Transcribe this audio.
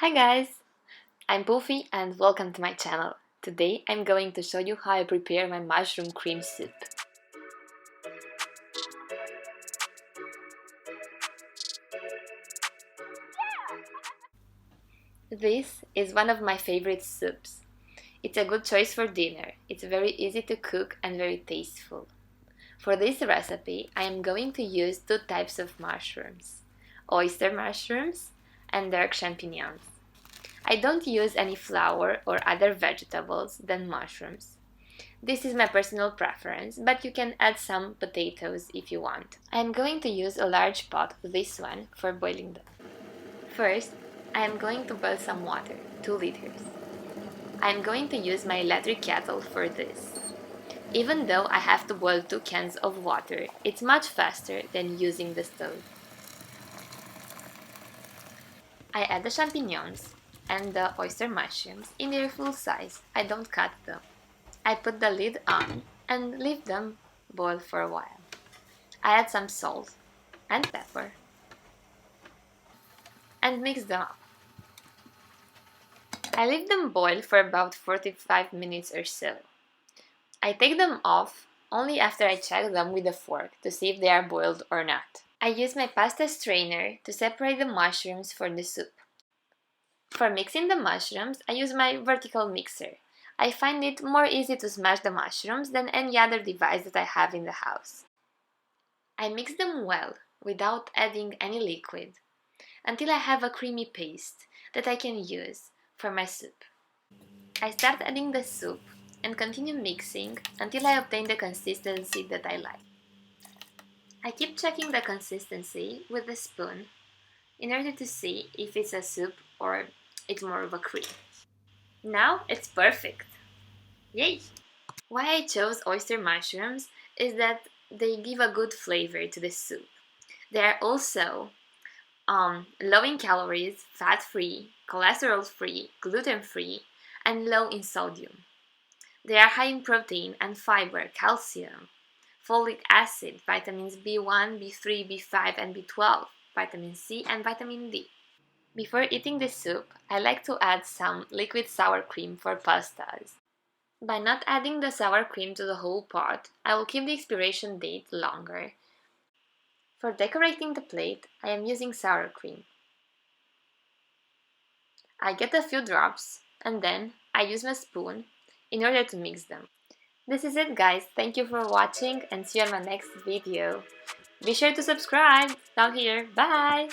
Hi guys! I'm Poofy and welcome to my channel. Today I'm going to show you how I prepare my mushroom cream soup. This is one of my favorite soups. It's a good choice for dinner. It's very easy to cook and very tasteful. For this recipe I am going to use two types of mushrooms: oyster mushrooms and dark champignons. I don't use any flour or other vegetables than mushrooms. This is my personal preference, but you can add some potatoes if you want. I am going to use a large pot of this one for boiling them. First, I am going to boil some water, 2 liters. I am going to use my electric kettle for this. Even though I have to boil 2 cans of water, it's much faster than using the stove. I add the champignons and the oyster mushrooms in their full size. I don't cut them. I put the lid on and leave them boil for a while. I add some salt and pepper and mix them up. I leave them boil for about 45 minutes or so. I take them off only after I check them with a fork to see if they are boiled or not. I use my pasta strainer to separate the mushrooms for the soup. For mixing the mushrooms, I use my vertical mixer. I find it more easy to smash the mushrooms than any other device that I have in the house. I mix them well without adding any liquid until I have a creamy paste that I can use for my soup. I start adding the soup and continue mixing until I obtain the consistency that I like. I keep checking the consistency with a spoon in order to see if it's a soup or it's more of a cream. Now it's perfect! Yay! Why I chose oyster mushrooms is that they give a good flavor to the soup. They are also low in calories, fat-free, cholesterol-free, gluten-free, and low in sodium. They are high in protein and fiber, calcium, folic acid, vitamins B1, B3, B5, and B12, vitamin C, and vitamin D. Before eating the soup, I like to add some liquid sour cream for pastas. By not adding the sour cream to the whole pot, I will keep the expiration date longer. For decorating the plate, I am using sour cream. I get a few drops and then I use my spoon in order to mix them. This is it guys, thank you for watching and see you on my next video. Be sure to subscribe down here, bye!